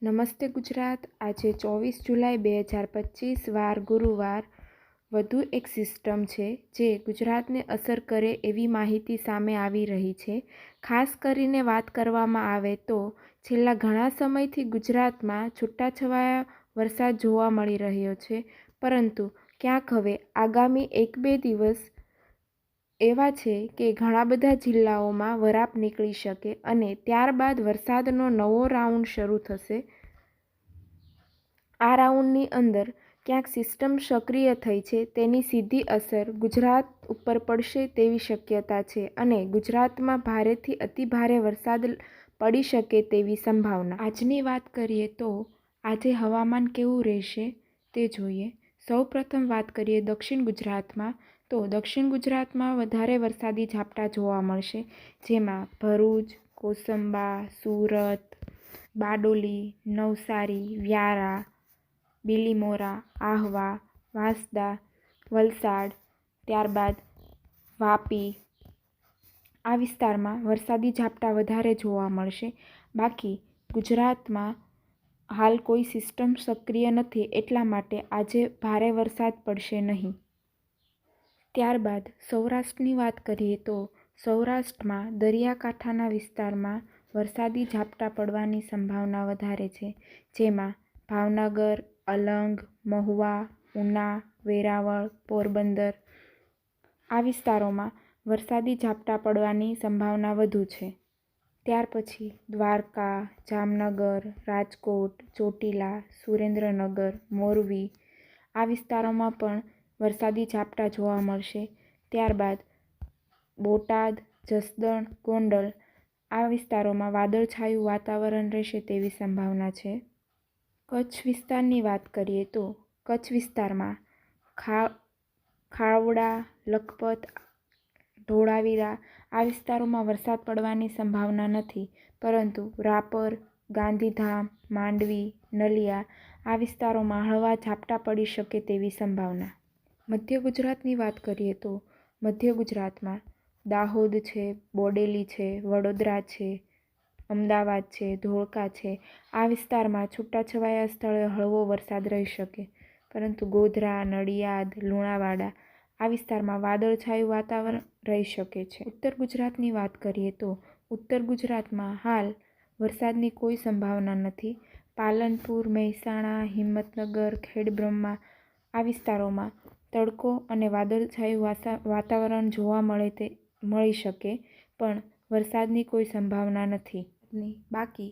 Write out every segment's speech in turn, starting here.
નમસ્તે ગુજરાત। આજે 24 જુલાઈ 2025 વાર ગુરુવાર। વધુ એક સિસ્ટમ છે જે ગુજરાતને અસર કરે એવી માહિતી સામે આવી રહી છે। ખાસ કરીને વાત કરવામાં આવે તો છેલ્લા ઘણા સમયથી ગુજરાતમાં છૂટાછવાયા વરસાદ જોવા મળી રહ્યો છે, પરંતુ ક્યાંક હવે આગામી 1-2 દિવસ એવા છે કે ઘણા બધા જિલ્લાઓમાં વરાપ નીકળી શકે અને ત્યારબાદ વરસાદનો નવો રાઉન્ડ શરૂ થશે। આ રાઉન્ડની અંદર ક્યાંક સિસ્ટમ સક્રિય થઈ છે, તેની સીધી અસર ગુજરાત ઉપર પડશે તેવી શક્યતા છે અને ગુજરાતમાં ભારેથી અતિભારે વરસાદ પડી શકે તેવી સંભાવના। આજની વાત કરીએ તો આજે હવામાન કેવું રહેશે તે જોઈએ। સૌપ્રથમ વાત કરીએ દક્ષિણ ગુજરાતમાં, તો દક્ષિણ ગુજરાતમાં વધારે વરસાદી ઝાપટા જોવા મળશે, જેમાં ભરૂચ, કોસંબા, સુરત, બારડોલી, નવસારી, વ્યારા, બીલીમોરા, આહવા, વાંસદા, વલસાડ, ત્યારબાદ વાપી, આ વિસ્તારમાં વરસાદી ઝાપટા વધારે જોવા મળશે। બાકી ગુજરાતમાં હાલ કોઈ સિસ્ટમ સક્રિય નથી, એટલા માટે આજે ભારે વરસાદ પડશે નહીં। ત્યારબાદ સૌરાષ્ટ્રની વાત કરીએ તો સૌરાષ્ટ્રમાં દરિયાકાંઠાના વિસ્તારમાં વરસાદી ઝાપટા પડવાની સંભાવના વધારે છે, જેમાં ભાવનગર, અલંગ, મહુવા, ઉના, વેરાવળ, પોરબંદર, આ વિસ્તારોમાં વરસાદી ઝાપટા પડવાની સંભાવના વધુ છે। ત્યાર પછી દ્વારકા, જામનગર, રાજકોટ, ચોટીલા, સુરેન્દ્રનગર, મોરબી, આ વિસ્તારોમાં પણ વરસાદી ઝાપટા જોવા મળશે। ત્યારબાદ બોટાદ, જસદણ, ગોંડલ, આ વિસ્તારોમાં વાદળછાયું વાતાવરણ રહેશે તેવી સંભાવના છે। કચ્છ વિસ્તારની વાત કરીએ તો કચ્છ વિસ્તારમાં ખાવડા, લખપત, ધોળાવીરા, આ વિસ્તારોમાં વરસાદ પડવાની સંભાવના નથી, પરંતુ રાપર, ગાંધીધામ, માંડવી, નલિયા, આ વિસ્તારોમાં હળવા ઝાપટા પડી શકે તેવી સંભાવના। મધ્ય ગુજરાતની વાત કરીએ તો મધ્ય ગુજરાતમાં દાહોદ છે, બોડેલી છે, વડોદરા છે, અમદાવાદ છે, ધોળકા છે, આ વિસ્તારમાં છૂટાછવાયા સ્થળે હળવો વરસાદ રહી શકે, પરંતુ ગોધરા, નડિયાદ, લુણાવાડા, આ વિસ્તારમાં વાદળછાયું વાતાવરણ રહી શકે છે। ઉત્તર ગુજરાતની વાત કરીએ તો ઉત્તર ગુજરાતમાં હાલ વરસાદની કોઈ સંભાવના નથી। પાલનપુર, મહેસાણા, હિંમતનગર, ખેડબ્રહ્મા, આ વિસ્તારોમાં તડકો અને વાદળછાયું વાતાવરણ જોવા મળી શકે, પણ વરસાદની કોઈ સંભાવના નથી। બાકી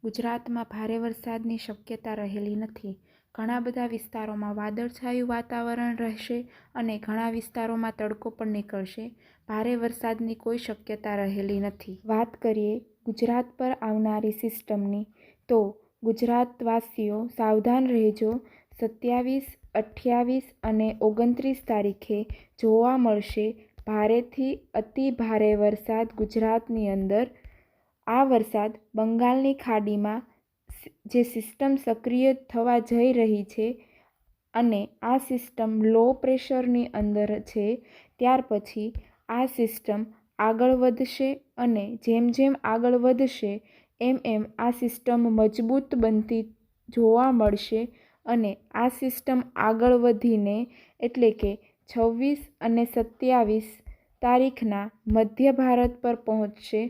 ગુજરાતમાં ભારે વરસાદની શક્યતા રહેલી નથી। ઘણા બધા વિસ્તારોમાં વાદળછાયું વાતાવરણ રહેશે અને ઘણા વિસ્તારોમાં તડકો પણ નીકળશે। ભારે વરસાદની કોઈ શક્યતા રહેલી નથી। વાત કરીએ ગુજરાત પર આવનારી સિસ્ટમની, તો ગુજરાતવાસીઓ સાવધાન રહેજો। 27, 28 અને 29 તારીખે જોવા મળશે ભારેથી અતિ ભારે વરસાદ ગુજરાતની અંદર। આ વરસાદ બંગાળની ખાડીમાં જે સિસ્ટમ સક્રિય થવા જઈ રહી છે અને આ સિસ્ટમ લો પ્રેશરની અંદર છે, ત્યાર પછી આ સિસ્ટમ આગળ વધશે અને જેમ જેમ આગળ વધશે એમ એમ આ સિસ્ટમ મજબૂત બનતી જોવા મળશે અને આ સિસ્ટમ આગળ વધીને એટલે કે 26 અને 27 તારીખના મધ્ય ભારત પર પહોંચશે।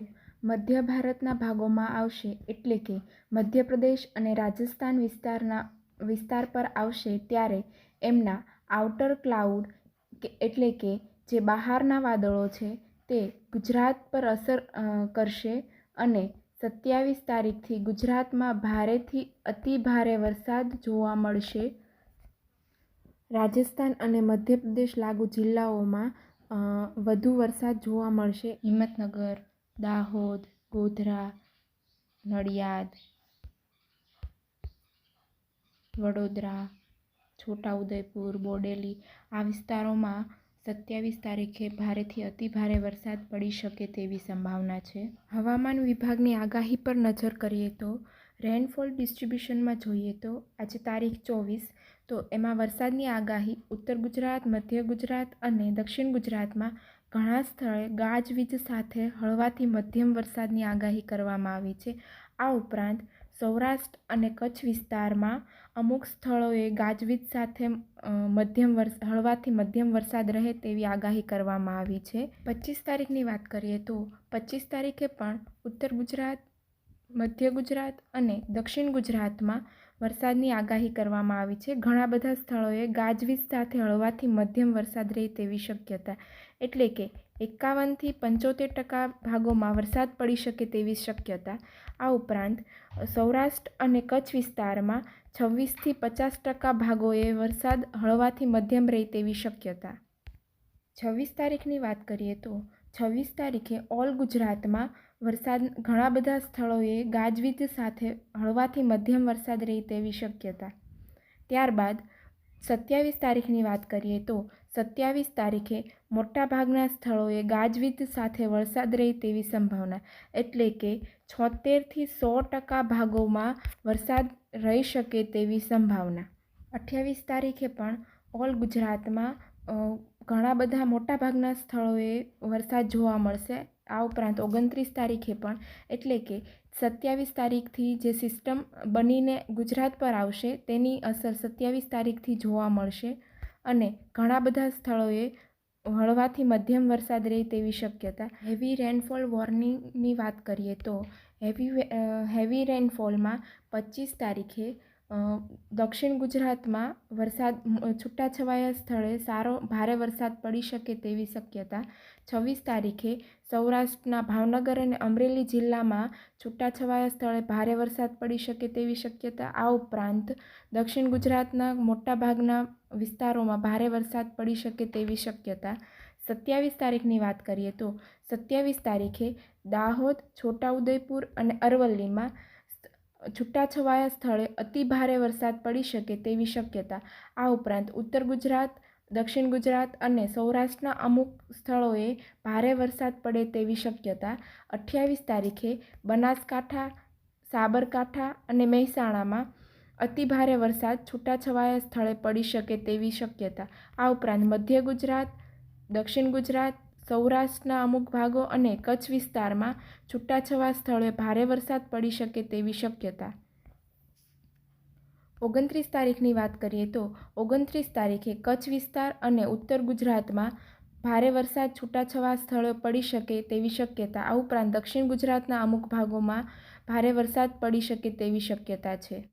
મધ્ય ભારતના ભાગોમાં આવશે એટલે કે મધ્યપ્રદેશ અને રાજસ્થાન વિસ્તાર પર આવશે, ત્યારે એમના આઉટર ક્લાઉડ એટલે કે જે બહારના વાદળો છે તે ગુજરાત પર અસર કરશે અને 27 તારીખથી ગુજરાતમાં ભારેથી અતિ ભારે વરસાદ જોવા મળશે। રાજસ્થાન અને મધ્યપ્રદેશ લાગુ જિલ્લાઓમાં વધુ વરસાદ જોવા મળશે। હિંમતનગર, દાહોદ, ગોધરા, નડિયાદ, વડોદરા, છોટાઉદેપુર, બોડેલી, આ વિસ્તારોમાં 27 તારીખે ભારેથી અતિ ભારે વરસાદ પડી શકે તેવી સંભાવના છે। હવામાન વિભાગની આગાહી પર નજર કરીએ તો રેનફોલ ડિસ્ટ્રીબ્યુશનમાં જોઈએ તો આજે તારીખ 24, તો એમાં વરસાદની આગાહી ઉત્તર ગુજરાત, મધ્ય ગુજરાત અને દક્ષિણ ગુજરાતમાં ઘણા સ્થળે ગાજવીજ સાથે હળવાથી મધ્યમ વરસાદની આગાહી કરવામાં આવી છે। આ ઉપરાંત સૌરાષ્ટ્ર અને કચ્છ વિસ્તારમાં અમુક સ્થળોએ ગાજવીજ સાથે હળવાથી મધ્યમ વરસાદ રહે તેવી આગાહી કરવામાં આવી છે. 25 તારીખની વાત કરીએ તો 25 તારીખે પણ ઉત્તર ગુજરાત, મધ્ય ગુજરાત અને દક્ષિણ ગુજરાતમાં વરસાદની આગાહી કરવામાં આવી છે. ઘણા બધા સ્થળોએ ગાજવીજ સાથે હળવાથી મધ્યમ વરસાદ રહે તેવી શક્યતા, એટલે કે 51થી 75% ભાગોમાં વરસાદ પડી શકે તેવી શક્યતા. આ ઉપરાંત સૌરાષ્ટ્ર અને કચ્છ વિસ્તારમાં 26થી 50% ભાગોએ વરસાદ હળવાથી મધ્યમ રહે તેવી શક્યતા. 26 તારીખની વાત કરીએ તો 26 તારીખે ઓલ ગુજરાતમાં વરસાદ ઘણા બધા સ્થળોએ ગાજવીજ સાથે હળવાથી મધ્યમ વરસાદ રહે તેવી શક્યતા. ત્યારબાદ 27 તારીખની વાત કરીએ તો 27 તારીખે મોટાભાગના સ્થળોએ ગાજવીજ સાથે વરસાદ રહે તેવી સંભાવના, એટલે કે 76થી 100% ભાગોમાં વરસાદ રહી શકે તેવી સંભાવના. 28 તારીખે પણ ઓલ ગુજરાતમાં ઘણા બધા મોટાભાગના સ્થળોએ વરસાદ જોવા મળશે. આ ઉપરાંત 29 તારીખે પણ, એટલે કે 27 તારીખથી જે સિસ્ટમ બનીને ગુજરાત પર આવશે તેની અસર 27 તારીખથી જોવા મળશે અને ઘણા બધા સ્થળોએ હળવાથી મધ્યમ વરસાદ રહે તેવી શક્યતા. હેવી રેનફોલ વોર્નિંગની વાત કરીએ તો હેવી રેનફોલમાં 25 તારીખે દક્ષિણ ગુજરાતમાં વરસાદ છૂટાછવાયા સ્થળે ભારે વરસાદ પડી શકે તેવી શક્યતા. 26 તારીખે સૌરાષ્ટ્રના ભાવનગર અને અમરેલી જિલ્લામાં છૂટાછવાયા સ્થળે ભારે વરસાદ પડી શકે તેવી શક્યતા. આ ઉપરાંત દક્ષિણ ગુજરાતના મોટાભાગના વિસ્તારોમાં ભારે વરસાદ પડી શકે તેવી શક્યતા. 27 તારીખની વાત કરીએ તો 27 તારીખે દાહોદ, છોટાઉદેપુર અને અરવલ્લીમાં છૂટાછવાયા સ્થળે અતિ ભારે વરસાદ પડી શકે તેવી શક્યતા. આ ઉપરાંત ઉત્તર ગુજરાત, દક્ષિણ ગુજરાત અને સૌરાષ્ટ્રના અમુક સ્થળોએ ભારે વરસાદ પડે તેવી શક્યતા. 28 તારીખે બનાસકાંઠા, સાબરકાંઠા અને મહેસાણામાં અતિ ભારે વરસાદ છૂટાછવાયા સ્થળે પડી શકે તેવી શક્યતા. આ ઉપરાંત મધ્ય ગુજરાત, દક્ષિણ ગુજરાત, સૌરાષ્ટ્રના અમુક ભાગો અને કચ્છ વિસ્તારમાં છૂટાછવાયા સ્થળે ભારે વરસાદ પડી શકે તેવી શક્યતા. 29 તારીખની વાત કરીએ તો 29 તારીખે કચ્છ વિસ્તાર અને ઉત્તર ગુજરાતમાં ભારે વરસાદ છૂટાછવાયા સ્થળે પડી શકે તેવી શક્યતા. આ ઉપરાંત દક્ષિણ ગુજરાતના અમુક ભાગોમાં ભારે વરસાદ પડી શકે તેવી શક્યતા છે.